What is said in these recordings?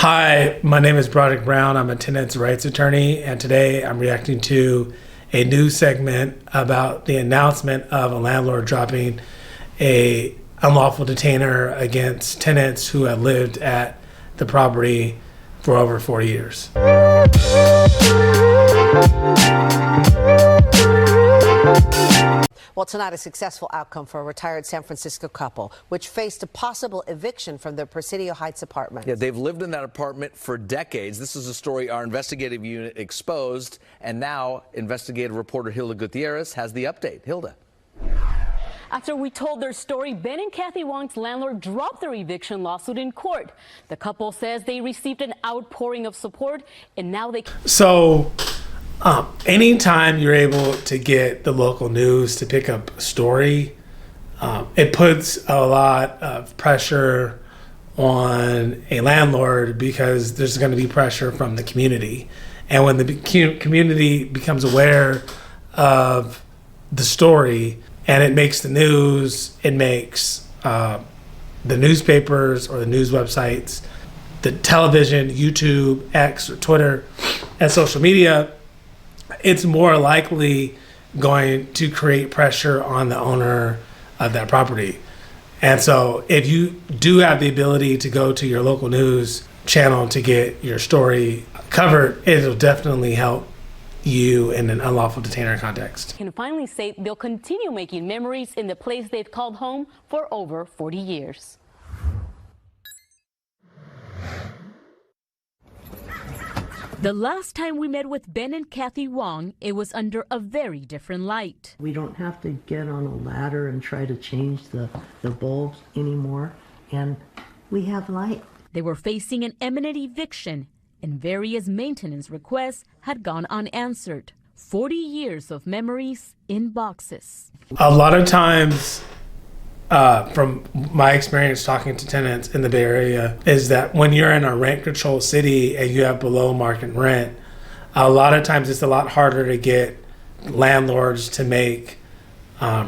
Hi, my name is Broderick Brown. I'm a tenants rights attorney, and today I'm reacting to a news segment about the announcement of a landlord dropping a unlawful detainer against tenants who have lived at the property for over 4 years. Well, tonight, a successful outcome for a retired San Francisco couple, which faced a possible eviction from their Presidio Heights apartment. Yeah, they've lived in that apartment for decades. This is a story our investigative unit exposed, and now investigative reporter Hilda Gutierrez has the update. Hilda. After we told their story, Ben and Kathy Wong's landlord dropped their eviction lawsuit in court. The couple says they received an outpouring of support, and now they... Anytime you're able to get the local news to pick up a story, it puts a lot of pressure on a landlord because there's going to be pressure from the community. And when the community becomes aware of the story and it makes the news, it makes the newspapers or the news websites, the television, YouTube, X, or Twitter, and social media, it's more likely going to create pressure on the owner of that property. And so if you do have the ability to go to your local news channel to get your story covered, it'll definitely help you in an unlawful detainer context. Can finally say they'll continue making memories in the place they've called home for over 40 years. The last time we met with Ben and Kathy Wong, it was under a very different light. We don't have to get on a ladder and try to change the bulbs anymore, and we have light. They were facing an imminent eviction, and various maintenance requests had gone unanswered. 40 years of memories in boxes. A lot of times, from my experience talking to tenants in the Bay Area, is that when you're in a rent controlled city and you have below market rent, a lot of times it's a lot harder to get landlords to make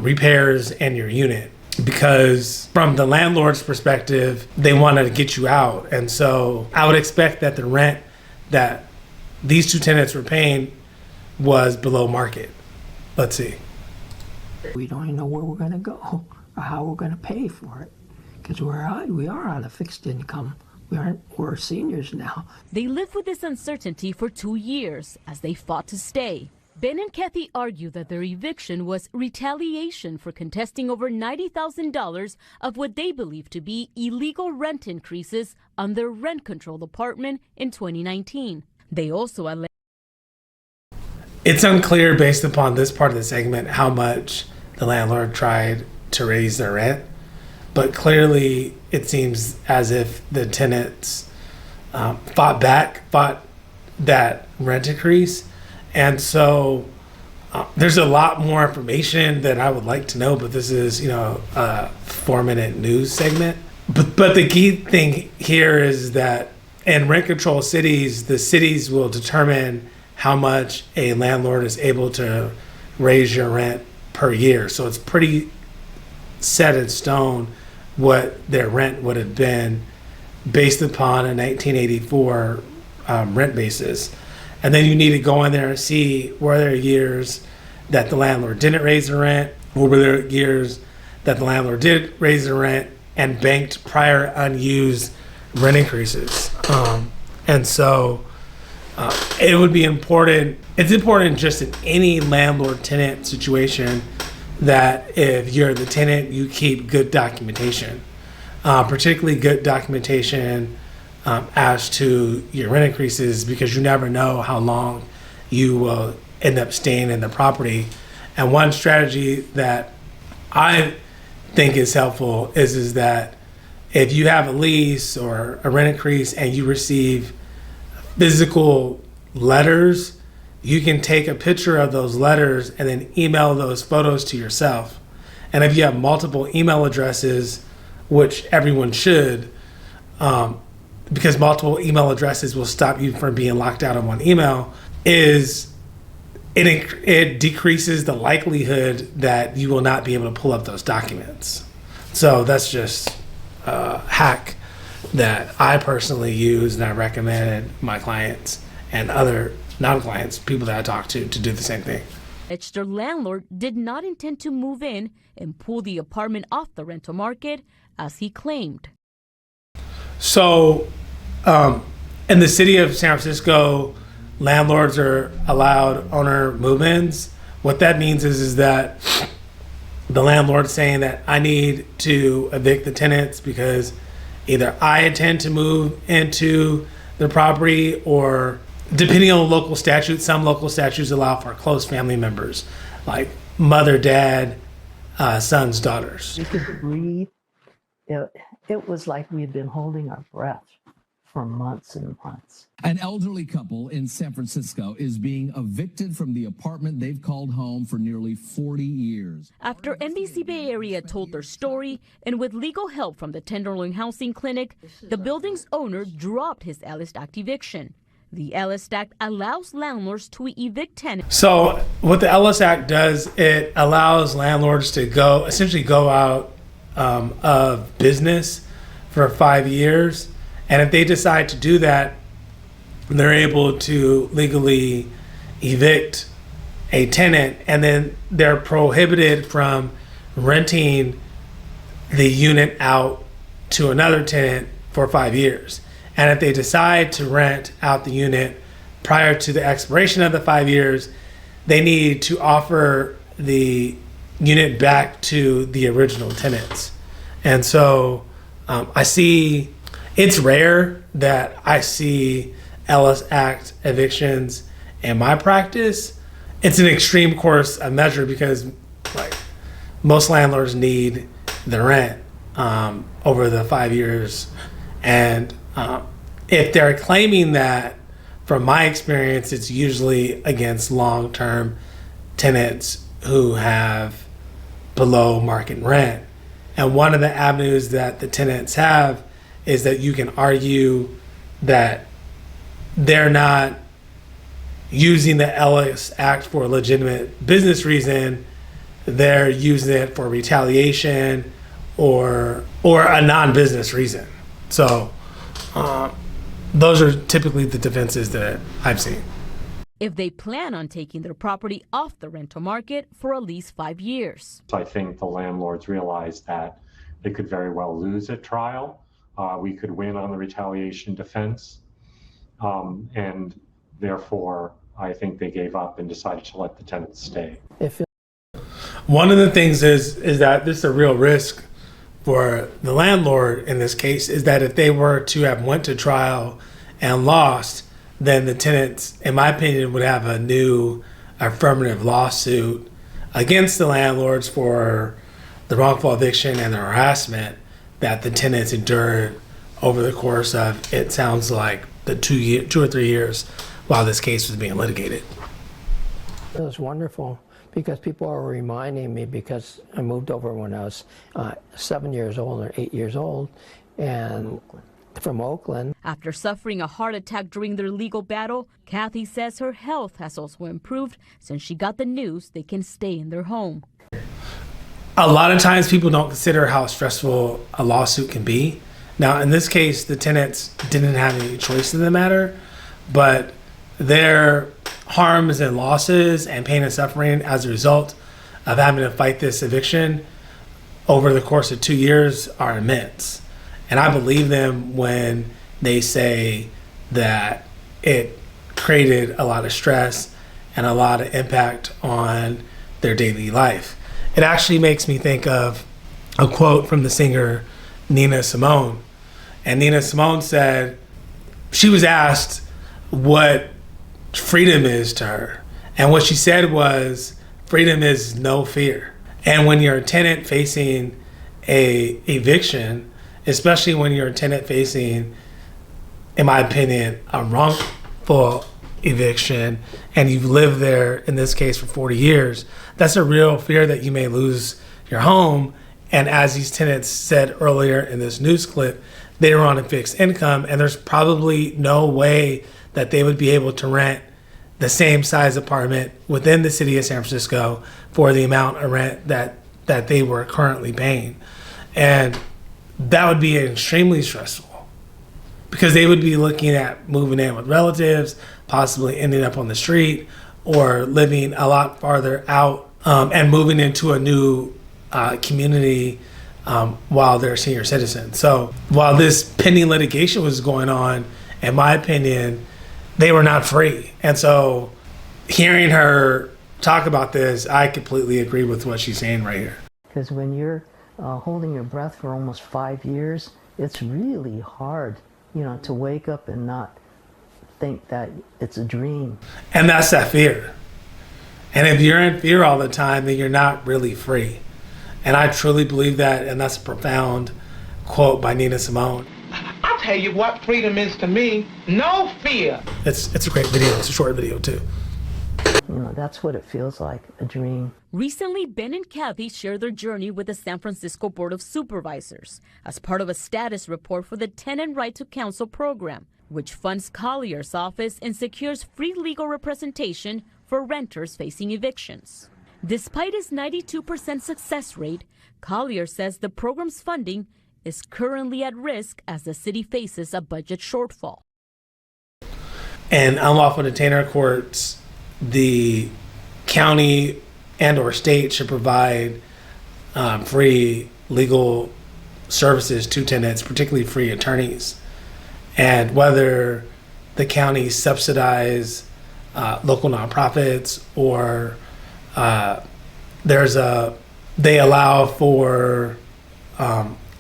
repairs in your unit, because from the landlord's perspective, they want to get you out. And so I would expect that the rent that these two tenants were paying was below market. Let's see. We don't even know where we're going to go or how we're going to pay for it, because we are on a fixed income. We're seniors now. They lived with this uncertainty for 2 years as they fought to stay. Ben and Kathy argue that their eviction was retaliation for contesting over $90,000 of what they believe to be illegal rent increases on their rent-controlled apartment in 2019. They also allege it's unclear based upon this part of the segment how much the landlord tried to raise their rent, but clearly it seems as if the tenants fought that rent increase. And so there's a lot more information that I would like to know, but this is, a 4-minute news segment. But the key thing here is that in rent control cities, the cities will determine how much a landlord is able to raise your rent per year. So it's pretty set in stone what their rent would have been based upon a 1984 rent basis. And then you need to go in there and see, were there years that the landlord didn't raise the rent, or were there years that the landlord did raise the rent and banked prior unused rent increases. And so it would be important. It's important just in any landlord-tenant situation that if you're the tenant, you keep good documentation, particularly good documentation as to your rent increases, because you never know how long you will end up staying in the property. And one strategy that I think is helpful is that if you have a lease or a rent increase and you receive physical letters, you can take a picture of those letters and then email those photos to yourself. And if you have multiple email addresses, which everyone should, because multiple email addresses will stop you from being locked out of one email, it decreases the likelihood that you will not be able to pull up those documents. So that's just a hack that I personally use and I recommended my clients and other non-clients, people that I talk to do the same thing. Their landlord did not intend to move in and pull the apartment off the rental market, as he claimed. So, in the city of San Francisco, landlords are allowed owner move-ins. What that means is that the landlord's saying that I need to evict the tenants because either I intend to move into the property, or depending on the local statute, some local statutes allow for close family members, like mother, dad, sons, daughters. We could breathe. It was like we had been holding our breath for months and months. An elderly couple in San Francisco is being evicted from the apartment they've called home for nearly 40 years. After NBC Bay Area told their story, and with legal help from the Tenderloin Housing Clinic, the building's owner dropped his Ellis Act eviction. The Ellis Act allows landlords to evict tenants. So what the Ellis Act does, it allows landlords to essentially go out of business for 5 years. And if they decide to do that, they're able to legally evict a tenant, and then they're prohibited from renting the unit out to another tenant for 5 years. And if they decide to rent out the unit prior to the expiration of the 5 years, they need to offer the unit back to the original tenants. And so it's rare that I see Ellis Act evictions in my practice. It's an extreme course of measure because most landlords need the rent over the 5 years. And if they're claiming that, from my experience, it's usually against long-term tenants who have below market rent. And one of the avenues that the tenants have is that you can argue that they're not using the Ellis Act for a legitimate business reason. They're using it for retaliation or a non-business reason. So those are typically the defenses that I've seen. If they plan on taking their property off the rental market for at least 5 years. I think the landlords realized that they could very well lose at trial. We could win on the retaliation defense. And therefore, I think they gave up and decided to let the tenants stay. One of the things is that this is a real risk for the landlord in this case, is that if they were to have went to trial and lost, then the tenants, in my opinion, would have a new affirmative lawsuit against the landlords for the wrongful eviction and the harassment that the tenants endured over the course of, it sounds like, the 2 or 3 years while this case was being litigated. It was wonderful because people are reminding me, because I moved over when I was 7 years old or 8 years old, and from Oakland. After suffering a heart attack during their legal battle, Kathy says her health has also improved since she got the news they can stay in their home. A lot of times people don't consider how stressful a lawsuit can be. Now, in this case, the tenants didn't have any choice in the matter, but their harms and losses and pain and suffering as a result of having to fight this eviction over the course of 2 years are immense. And I believe them when they say that it created a lot of stress and a lot of impact on their daily life. It actually makes me think of a quote from the singer Nina Simone. And Nina Simone said, she was asked what freedom is to her. And what she said was, freedom is no fear. And when you're a tenant facing a eviction, especially when you're a tenant facing, in my opinion, a wrongful eviction, and you've lived there, in this case, for 40 years, that's a real fear that you may lose your home. And as these tenants said earlier in this news clip, they were on a fixed income, and there's probably no way that they would be able to rent the same size apartment within the city of San Francisco for the amount of rent that they were currently paying. And that would be extremely stressful because they would be looking at moving in with relatives, possibly ending up on the street, or living a lot farther out and moving into a new community while they're senior citizens. So while this pending litigation was going on, in my opinion, they were not free. And so hearing her talk about this, I completely agree with what she's saying right here. Because when you're holding your breath for almost 5 years, it's really hard, to wake up and not think that it's a dream. And that's that fear. And if you're in fear all the time, then you're not really free. And I truly believe that, and that's a profound quote by Nina Simone. I'll tell you what freedom is to me, no fear. It's a great video, it's a short video too. That's what it feels like, a dream. Recently, Ben and Kathy shared their journey with the San Francisco Board of Supervisors as part of a status report for the Tenant Right to Counsel program, which funds Collier's office and secures free legal representation for renters facing evictions. Despite its 92% success rate, Collier says the program's funding is currently at risk as the city faces a budget shortfall. And unlawful detainer courts, the county and or state should provide free legal services to tenants, particularly free attorneys. And whether the county subsidize local nonprofits or they allow for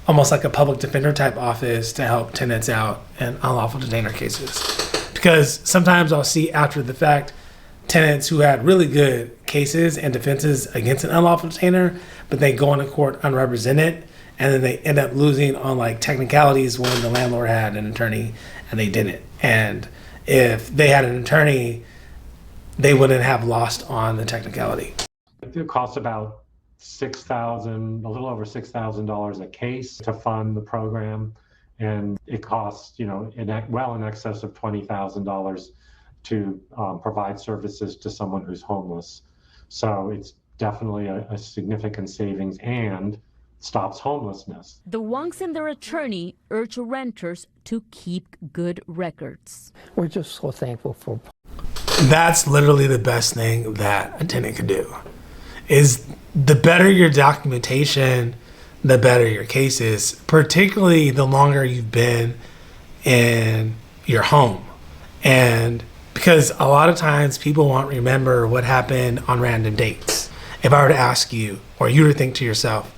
almost like a public defender type office to help tenants out in unlawful detainer cases. Because sometimes I'll see after the fact tenants who had really good cases and defenses against an unlawful detainer, but they go into court unrepresented, and then they end up losing on like technicalities when the landlord had an attorney and they didn't. And if they had an attorney, they wouldn't have lost on the technicality. It costs about $6,000, a little over $6,000 a case to fund the program, and it costs, well in excess of $20,000 to provide services to someone who's homeless. So it's definitely a significant savings and stops homelessness. The Wongs and their attorney urge renters to keep good records. We're just so thankful for. That's literally the best thing that a tenant could do. Is the better your documentation, the better your case is, particularly the longer you've been in your home. And because a lot of times people won't remember what happened on random dates. If I were to ask you, or you were to think to yourself,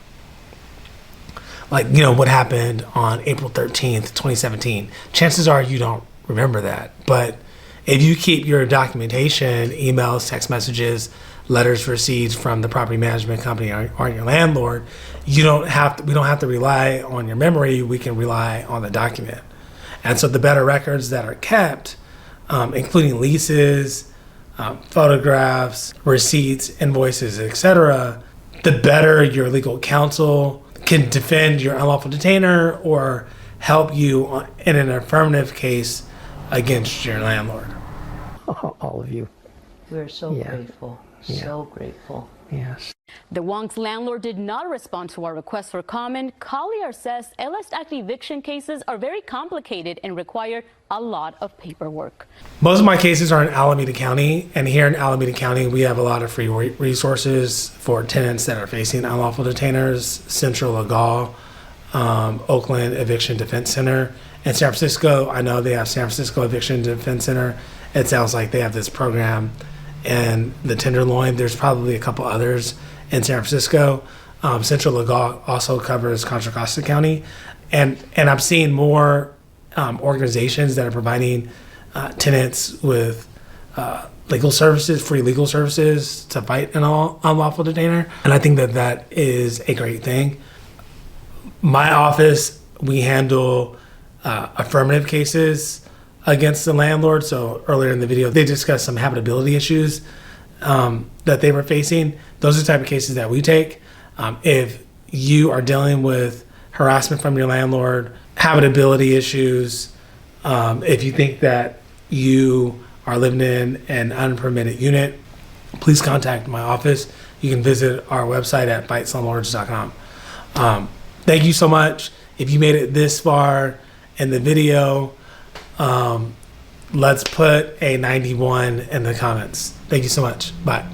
what happened on April 13th, 2017, chances are you don't remember that. But if you keep your documentation, emails, text messages, letters, receipts from the property management company or your landlord, we don't have to rely on your memory, we can rely on the document. And so the better records that are kept, including leases, photographs, receipts, invoices, etc., the better your legal counsel can defend your unlawful detainer or help you in an affirmative case against your landlord. All of you. We're so grateful, so grateful. Yes. The Wong's landlord did not respond to our request for comment. Collier says Ellis Act eviction cases are very complicated and require a lot of paperwork. Most of my cases are in Alameda County, and here in Alameda County, we have a lot of free resources for tenants that are facing unlawful detainers. Central Legal, Oakland Eviction Defense Center. In San Francisco, I know they have San Francisco Eviction Defense Center. It sounds like they have this program in the Tenderloin. There's probably a couple others in San Francisco. Central Legal also covers Contra Costa County. And I'm seeing more organizations that are providing tenants with legal services, free legal services to fight an unlawful detainer. And I think that is a great thing. My office, we handle affirmative cases against the landlord. So earlier in the video, they discussed some habitability issues that they were facing. Those are the type of cases that we take. If you are dealing with harassment from your landlord, habitability issues, if you think that you are living in an unpermitted unit, please contact my office. You can visit our website at fightslumlords.com. Thank you so much. If you made it this far in the video, Let's put a 91 in the comments. Thank you so much. Bye.